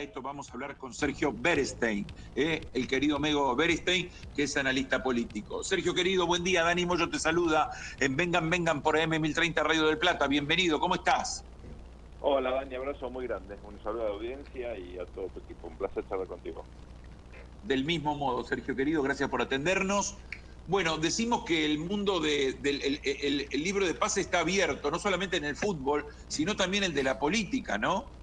Esto vamos a hablar con Sergio Berestein, el querido Mego Berestein, que es analista político. Sergio, querido, buen día. Dani Moyo te saluda en Vengan por AM1030 Radio del Plata. Bienvenido, ¿cómo estás? Hola, Dani, abrazo muy grande. Un saludo a la audiencia y a todo tu equipo. Un placer charlar contigo. Del mismo modo, Sergio, querido, gracias por atendernos. Bueno, decimos que el mundo del libro de paz está abierto, no solamente en el fútbol, sino también el de la política, ¿no?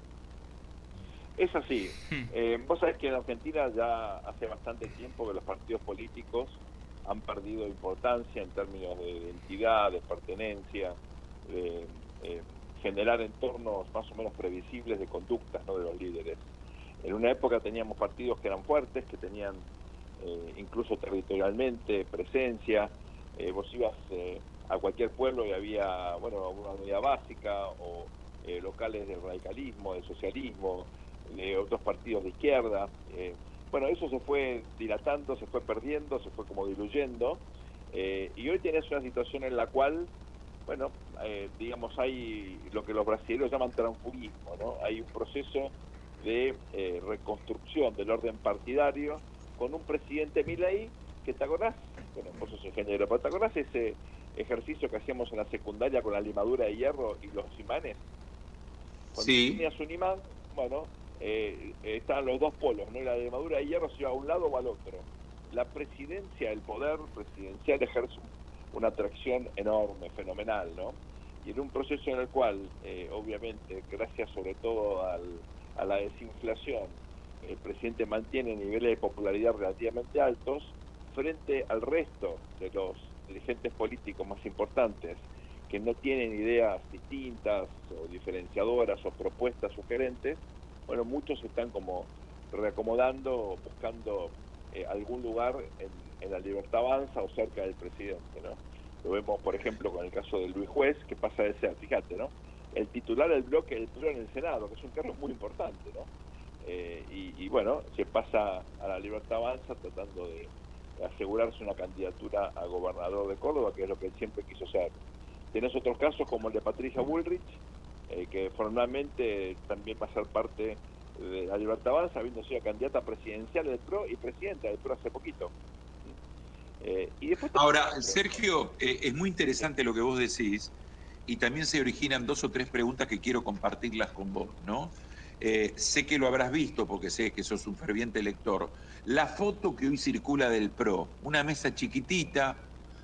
Es así. Vos sabés que en Argentina ya hace bastante tiempo que los partidos políticos han perdido importancia en términos de identidad, de pertenencia, de generar entornos más o menos previsibles de conductas, ¿no?, de los líderes. En una época teníamos partidos que eran fuertes, que tenían incluso territorialmente presencia. Vos ibas a cualquier pueblo y había, bueno, una unidad básica o locales del radicalismo, del socialismo, de otros partidos de izquierda. Bueno, eso se fue dilatando, se fue perdiendo, se fue como diluyendo, y hoy tenés una situación en la cual, bueno, digamos, hay lo que los brasileños llaman transfugismo, ¿no? Hay un proceso de reconstrucción del orden partidario con un presidente Milei que, ¿te acordás? Bueno, vos sos ingeniero, pero ¿te acordás ese ejercicio que hacíamos en la secundaria con la limadura de hierro y los imanes? Cuando Sí. tenías un imán, bueno, estaban los dos polos, ¿no? Y la limadura de hierro se iba a un lado o al otro. La presidencia, el poder presidencial ejerce una atracción enorme, fenomenal, ¿no? Y en un proceso en el cual, obviamente, gracias sobre todo a la desinflación, el presidente mantiene niveles de popularidad relativamente altos frente al resto de los dirigentes políticos más importantes, que no tienen ideas distintas o diferenciadoras o propuestas sugerentes. Bueno, muchos están como reacomodando, buscando algún lugar en la Libertad Avanza o cerca del presidente, ¿no? Lo vemos, por ejemplo, con el caso de Luis Juez, que pasa de ser, fíjate, ¿no?, el titular del bloque del PRO en el Senado, que es un cargo muy importante, ¿no? Y bueno, se pasa a la Libertad Avanza tratando de asegurarse una candidatura a gobernador de Córdoba, que es lo que él siempre quiso ser. Tenés otros casos como el de Patricia Bullrich, que formalmente también va a ser parte de la Libertad Avanza, habiendo sido candidata presidencial del PRO y presidenta del PRO hace poquito. Y después Ahora, Sergio, es muy interesante lo que vos decís, y también se originan dos o tres preguntas que quiero compartirlas con vos, ¿no? Sé que lo habrás visto, porque sé que sos un ferviente lector. La foto que hoy circula del PRO, una mesa chiquitita,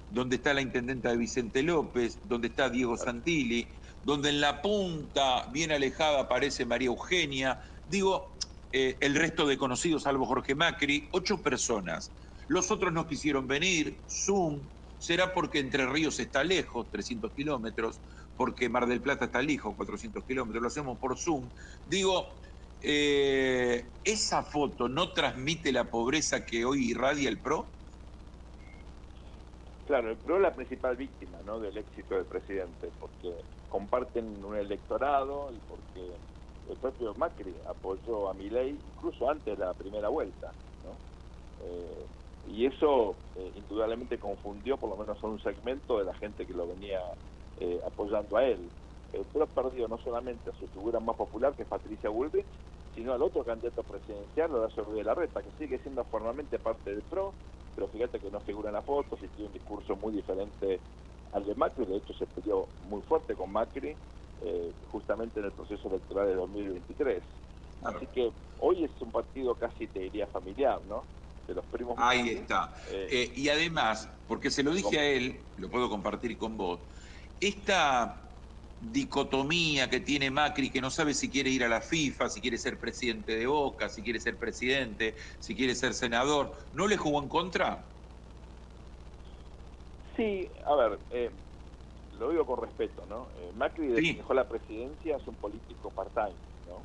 donde está la intendenta de Vicente López, donde está Diego Santilli, donde en la punta, bien alejada, aparece María Eugenia. Digo, el resto de conocidos, salvo Jorge Macri, 8 personas. Los otros no quisieron venir, Zoom. Será porque Entre Ríos está lejos, 300 kilómetros, porque Mar del Plata está lejos, 400 kilómetros, lo hacemos por Zoom. Digo, ¿esa foto no transmite la pobreza que hoy irradia el PRO? Claro, el PRO es la principal víctima, ¿no?, del éxito del presidente, porque comparten un electorado y porque el propio Macri apoyó a Milei incluso antes de la primera vuelta, ¿no? Y eso indudablemente confundió por lo menos a un segmento de la gente que lo venía apoyando a él. El PRO perdió no solamente a su figura más popular, que es Patricia Bullrich, sino al otro candidato presidencial, Horacio Rodríguez Larreta, que sigue siendo formalmente parte del PRO, pero fíjate que no figura en las fotos y tiene un discurso muy diferente al de Macri. De hecho se peleó muy fuerte con Macri justamente en el proceso electoral de 2023. Claro. Así que hoy es un partido casi, te diría, familiar, ¿no?, de los primos. Ahí está. Y además, porque se lo dije a él, lo puedo compartir con vos, esta dicotomía que tiene Macri, que no sabe si quiere ir a la FIFA, si quiere ser presidente de Boca, si quiere ser presidente, si quiere ser senador, ¿no le jugó en contra? Sí, a ver, lo digo con respeto, ¿no? Macri, desde que Sí. dejó la presidencia, es un político part-time, ¿no?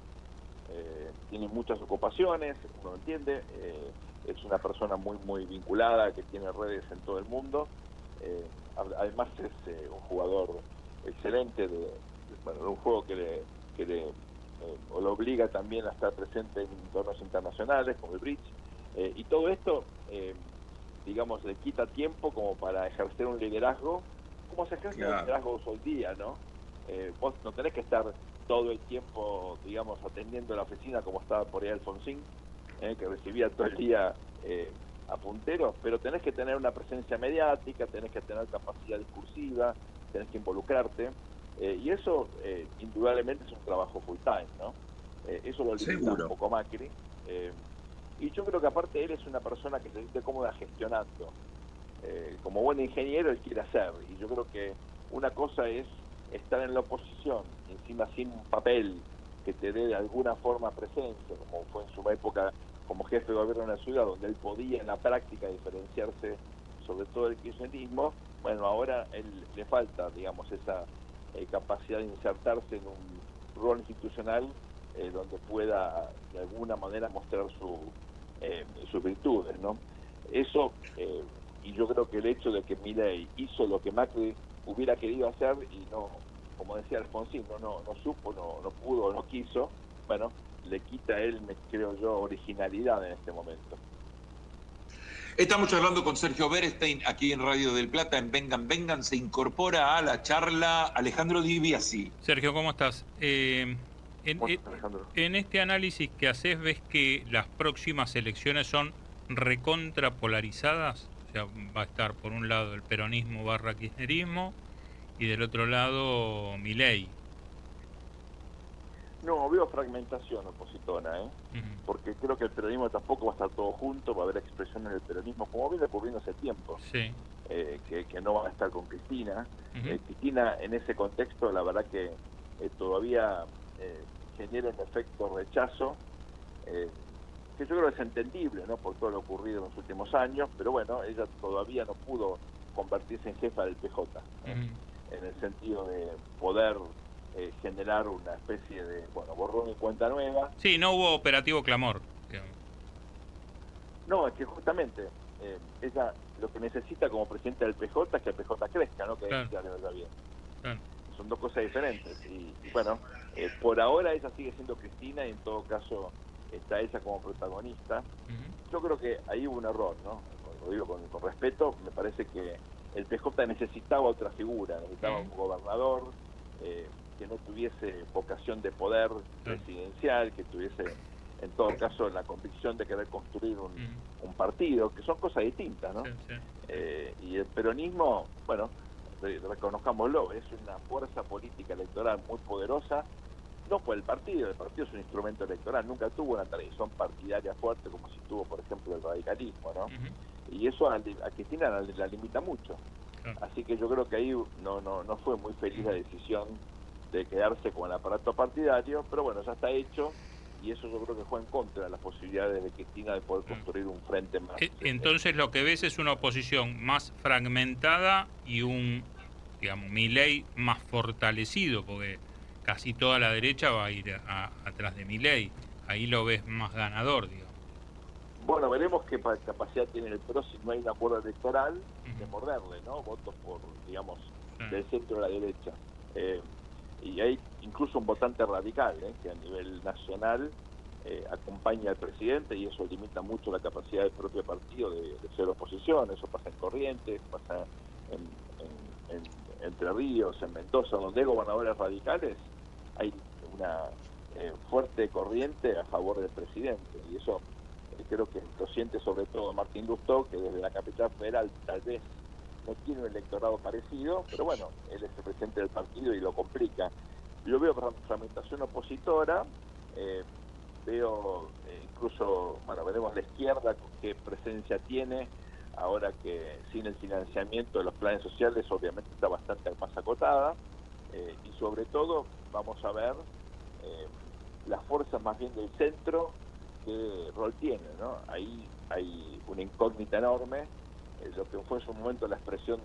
Tiene muchas ocupaciones, uno entiende, es una persona muy vinculada, que tiene redes en todo el mundo, además es un jugador excelente de un juego que lo obliga también a estar presente en entornos internacionales como el bridge, y todo esto, digamos, le quita tiempo como para ejercer un liderazgo, como se ejerce un liderazgo hoy día, ¿no? Vos no tenés que estar todo el tiempo, digamos, atendiendo la oficina como estaba por ahí Alfonsín, que recibía todo el día a punteros, pero tenés que tener una presencia mediática, tenés que tener capacidad discursiva, tenés que involucrarte, y eso indudablemente es un trabajo full time, ¿no? Eso lo limita un poco Macri, y yo creo que aparte él es una persona que se siente cómoda gestionando. Como buen ingeniero él quiere hacer, y yo creo que una cosa es estar en la oposición, encima sin un papel que te dé de alguna forma presencia, como fue en su época como jefe de gobierno de una ciudad, donde él podía en la práctica diferenciarse sobre todo del kirchnerismo. Bueno, ahora él le falta, digamos, esa capacidad de insertarse en un rol institucional donde pueda de alguna manera mostrar sus virtudes, ¿no? Eso, y yo creo que el hecho de que Milei hizo lo que Macri hubiera querido hacer y no, como decía Alfonsín, no supo, no pudo, no quiso, bueno, le quita a él, creo yo, originalidad en este momento. Estamos charlando con Sergio Berestein aquí en Radio del Plata, en Vengan, Vengan. Se incorpora a la charla Alejandro Di Biasi. Sergio, ¿cómo estás? Alejandro? En este análisis que haces, ¿ves que las próximas elecciones son recontrapolarizadas? O sea, va a estar por un lado el peronismo / kirchnerismo y del otro lado Milei. No, veo fragmentación opositora, porque creo que el peronismo tampoco va a estar todo junto, va a haber expresiones del peronismo, como viene ocurriendo hace tiempo, sí. Que no van a estar con Cristina. Cristina, en ese contexto, la verdad que todavía genera un efecto rechazo, que yo creo es entendible, ¿no?, por todo lo ocurrido en los últimos años, pero bueno, ella todavía no pudo convertirse en jefa del PJ, en el sentido de poder generar una especie de, borrón y cuenta nueva. Sí, no hubo operativo clamor, digamos. No, es que justamente ella lo que necesita como presidenta del PJ es que el PJ crezca, ¿no?, que claro. ya le vaya bien. Claro. Son dos cosas diferentes. Y bueno, por ahora ella sigue siendo Cristina y en todo caso está ella como protagonista. Yo creo que ahí hubo un error, ¿no? Lo digo con respeto, me parece que el PJ necesitaba otra figura, necesitaba un gobernador que no tuviese vocación de poder presidencial, que tuviese en todo caso la convicción de querer construir un partido, que son cosas distintas, ¿no? Y el peronismo, bueno, reconozcámoslo, es una fuerza política electoral muy poderosa, no por el partido es un instrumento electoral, nunca tuvo una tradición partidaria fuerte como si tuvo, por ejemplo, el radicalismo, ¿no? Y eso a Cristina la limita mucho. Así que yo creo que ahí no fue muy feliz la decisión de quedarse con el aparato partidario, pero bueno, ya está hecho, y eso yo creo que fue en contra de las posibilidades de Cristina de poder construir un frente más. Entonces lo que ves es una oposición más fragmentada y un, digamos, Milei más fortalecido, porque casi toda la derecha va a ir atrás de Milei. Ahí lo ves más ganador, digamos. Bueno, veremos qué capacidad tiene el PRO si no hay un acuerdo electoral de morderle, ¿no? Votos por, digamos, del centro de la derecha. Y hay incluso un votante radical, que a nivel nacional acompaña al presidente, y eso limita mucho la capacidad del propio partido de ser oposición. Eso pasa en Corrientes, pasa en Entre Ríos, en Mendoza, donde hay gobernadores radicales, hay una fuerte corriente a favor del presidente, y eso creo que lo siente sobre todo Martín Lustó, que desde la capital federal tal vez no tiene un electorado parecido, pero bueno, él es el presidente del partido y lo complica. Yo veo fragmentación opositora, veo incluso, veremos la izquierda qué presencia tiene, ahora que sin el financiamiento de los planes sociales obviamente está bastante más acotada, y sobre todo vamos a ver las fuerzas más bien del centro qué rol tiene, ¿no? Ahí hay una incógnita enorme, lo que fue en su momento la expresión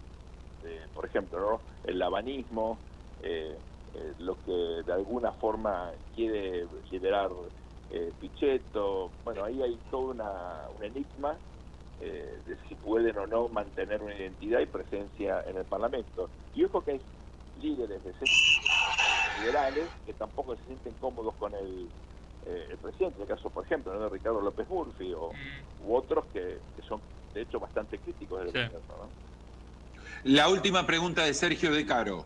por ejemplo, ¿no?, el labanismo, lo que de alguna forma quiere liderar Pichetto. Bueno, ahí hay todo un enigma de si pueden o no mantener una identidad y presencia en el Parlamento. Y ojo que hay líderes de centros liberales que tampoco se sienten cómodos con el presidente, en el caso, por ejemplo, ¿no?, de Ricardo López Murphy u otros que son, de hecho, bastante críticos del gobierno, ¿no? La última pregunta de Sergio De Caro.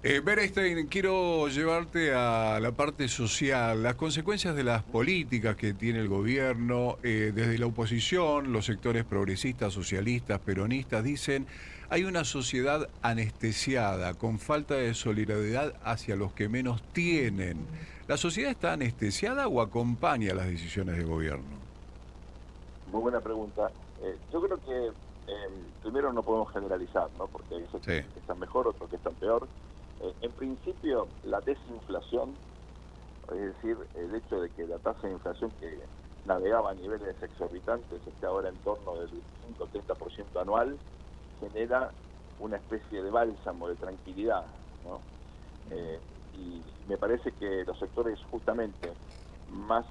Berenstein, quiero llevarte a la parte social, las consecuencias de las políticas que tiene el gobierno, desde la oposición, los sectores progresistas, socialistas, peronistas, dicen hay una sociedad anestesiada, con falta de solidaridad hacia los que menos tienen. ¿La sociedad está anestesiada o acompaña las decisiones del gobierno? Muy buena pregunta. Yo creo que primero no podemos generalizar, ¿no? Porque hay sectores que están mejor, otros que están peor. En principio, la desinflación, es decir, el hecho de que la tasa de inflación que navegaba a niveles exorbitantes esté ahora en torno del 25-30% anual, genera una especie de bálsamo, de tranquilidad, ¿no? Y me parece que los sectores justamente más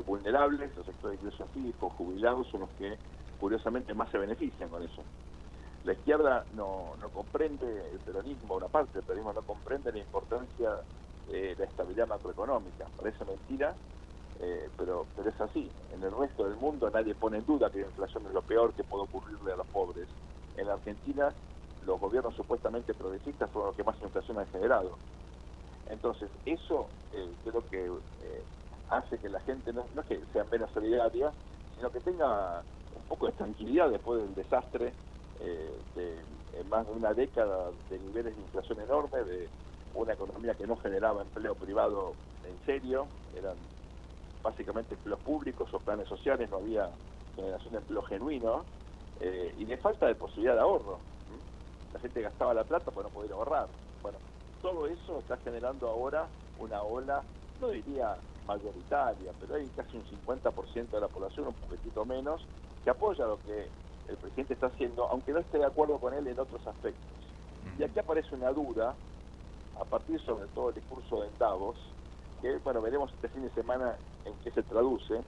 vulnerables, los sectores de ingresos fijos, jubilados, son los que curiosamente más se benefician con eso. La izquierda no comprende, el peronismo, una parte del peronismo no comprende la importancia de la estabilidad macroeconómica. Parece mentira, pero es así. En el resto del mundo nadie pone en duda que la inflación es lo peor que puede ocurrirle a los pobres. En la Argentina, los gobiernos supuestamente progresistas fueron los que más inflación han generado. Entonces, eso creo que hace que la gente no es que sea menos solidaria, sino que tenga un poco de tranquilidad después del desastre de más de una década de niveles de inflación enorme, de una economía que no generaba empleo privado en serio, eran básicamente empleos públicos o planes sociales, no había generación de empleo genuino, y de falta de posibilidad de ahorro. La gente gastaba la plata para no poder ahorrar. Bueno, todo eso está generando ahora una ola, no diría mayoritaria, pero hay casi un 50% de la población, un poquitito menos, que apoya lo que el presidente está haciendo, aunque no esté de acuerdo con él en otros aspectos. Y aquí aparece una duda, a partir sobre todo del discurso de Davos, que bueno, veremos este fin de semana en qué se traduce,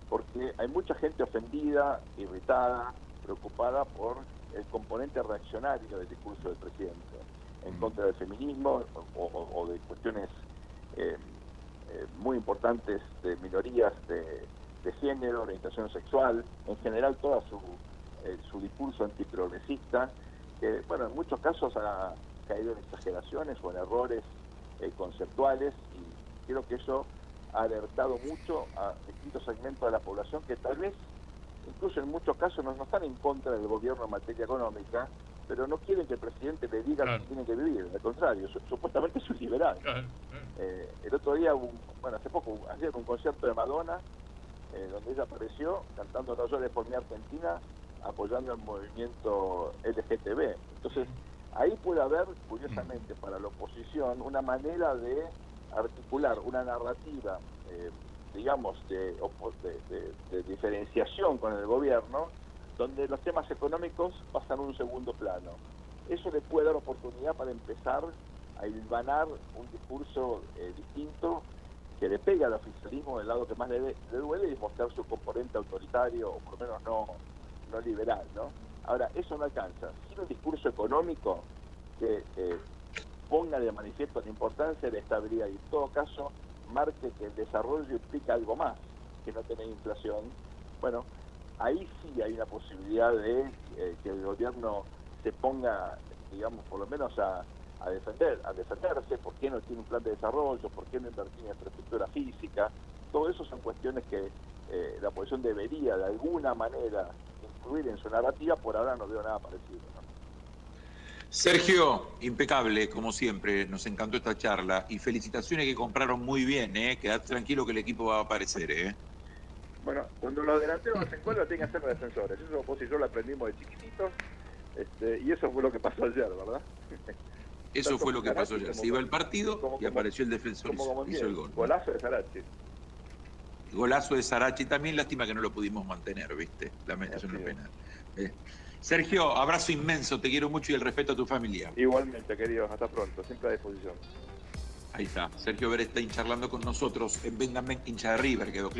porque hay mucha gente ofendida, irritada, preocupada por el componente reaccionario del discurso del presidente, en contra del feminismo o de cuestiones muy importantes de minorías de género, orientación sexual, en general toda su discurso antiprogresista, que bueno, en muchos casos ha caído en exageraciones o en errores conceptuales, y creo que eso ha alertado mucho a distintos segmentos de la población que tal vez, incluso en muchos casos, no están en contra del gobierno en materia económica, pero no quieren que el presidente le diga lo que tienen que vivir, al contrario, supuestamente es un liberal. El otro día, hace poco, ayer un concierto de Madonna, donde ella apareció cantando No llores por mi Argentina, apoyando el movimiento LGTB. Entonces, ahí puede haber, curiosamente, para la oposición, una manera de articular una narrativa, digamos, de diferenciación con el gobierno, donde los temas económicos pasan a un segundo plano. Eso le puede dar oportunidad para empezar a hilvanar un discurso distinto, que le pega al oficialismo del lado que más le duele, y mostrar su componente autoritario, o por lo menos no liberal, ¿no? Ahora, eso no alcanza. Sin un discurso económico que ponga de manifiesto la importancia de la estabilidad y, en todo caso, marque que el desarrollo implica algo más que no tener inflación, bueno, ahí sí hay una posibilidad de que el gobierno se ponga, digamos, por lo menos a defenderse. ¿Por qué no tiene un plan de desarrollo? ¿Por qué no invertir en infraestructura física? Todo eso son cuestiones que la oposición debería de alguna manera incluir en su narrativa. Por ahora no veo nada parecido, ¿no? Sergio, impecable, como siempre, nos encantó esta charla y felicitaciones, que compraron muy bien, quedad tranquilo que el equipo va a aparecer, Bueno, cuando los delanteros hacen gol, tienen que hacer los defensores. Eso vos y yo lo aprendimos de chiquititos, y eso fue lo que pasó ayer, ¿verdad? Eso fue lo que pasó ayer. Se iba el partido y apareció el defensor, hizo el gol. Golazo de Sarachi. Golazo de Sarachi también, lástima que no lo pudimos mantener, ¿viste? Es una pena. Sergio, abrazo inmenso, te quiero mucho y el respeto a tu familia. Igualmente, queridos, hasta pronto, siempre a disposición. Ahí está, Sergio Berenstein charlando con nosotros en Vengan hincha de River, quedó claro.